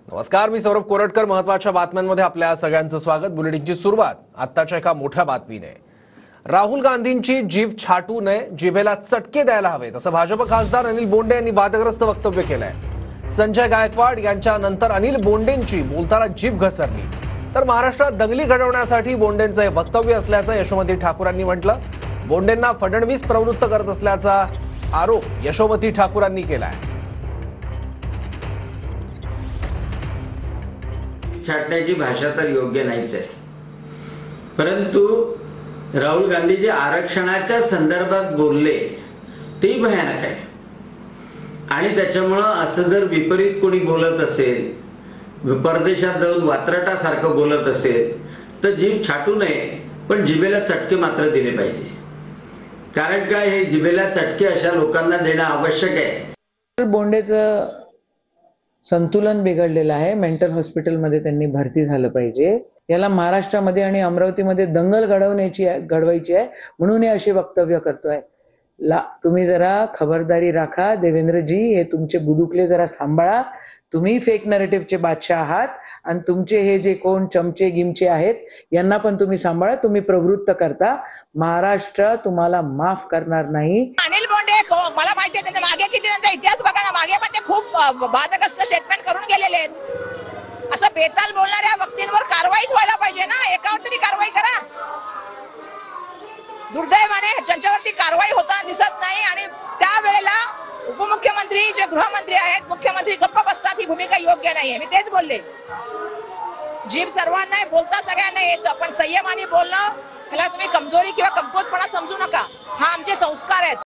नमस्कार, मी सौरभ कोरटकर. महत्त्वाच्या बातम्यांमध्ये आपल्या सगळ्यांचं स्वागत. बुलेटिनची सुरुवात आत्ताच्या एका मोठ्या बातमीने. राहुल गांधींची जीभ छाटू नये, जिभेला चटके द्यायला हवेत असं भाजप खासदार अनिल बोंडे यांनी वादग्रस्त वक्तव्य केलंय. संजय गायकवाड यांच्या नंतर अनिल बोंडेंची बोलताना जीभ घसरली. तर महाराष्ट्रात दंगली घडवण्यासाठी बोंडेंचं हे वक्तव्य असल्याचं यशोमती ठाकूरांनी म्हटलं. बोंडेंना फडणवीस प्रवृत्त करत असल्याचा आरोप यशोमती ठाकूरांनी केलाय. छाटण्याची भाषा तर योग्य नाहीच आहे, परंतु राहुल गांधी जे आरक्षणाच्या संदर्भात बोलले ते भयानक आहे. आणि त्याच्यामुळं असं जर विपरीत कोणी बोलत असेल, परदेशात जाऊन वात्रटासारखं बोलत असेल तर जीभ छाटू नये, पण जिभेला चटके मात्र दिले पाहिजे. कारण काय, हे जिभेला चटके अशा लोकांना देणं आवश्यक आहे. बोंडेचं संतुलन बिघडलेलं आहे. मेंटल हॉस्पिटलमध्ये त्यांनी भरती झालं पाहिजे. याला महाराष्ट्रामध्ये आणि अमरावतीमध्ये दंगल घडवायची आहे म्हणून हे असे वक्तव्य करतोय. तुम्ही जरा खबरदारी राखा देवेंद्रजी, हे तुमचे बुडुकले जरा सांभाळा. तुम्ही फेक नरेटिव्हचे बादशाह आहात आणि तुमचे हे जे कोण चमचे गिमचे आहेत यांना पण तुम्ही सांभाळा. तुम्ही प्रवृत्त करता. महाराष्ट्र तुम्हाला माफ करणार नाही. अनिल बोंडे मला माहिती आहे त्यांच्या मागे किती त्यांचा इतिहास बघा ना. मागे पण ते खूप वादग्रस्त स्टेटमेंट करून गेलेले आहेत. असं बेताल बोलणाऱ्या व्यक्तींवर कारवाईच व्हायला पाहिजे ना. एकावर तरी कारवाई करा. दुर्दैवाने ज्यांच्यावरती कारवाई होताना दिसत नाही आणि त्यावेळेला उपमुख्यमंत्री जे गृहमंत्री आहेत, मुख्यमंत्री गप्प बसतात. ही भूमिका योग्य नाहीये. मी तेच बोलले, जीभ सर्वांना बोलता सगळ्यांना येतं, पण संयमाने बोलणं, त्याला तुम्ही कमजोरी किंवा कमकुवतपणा समजू नका. हा आमचे संस्कार आहेत.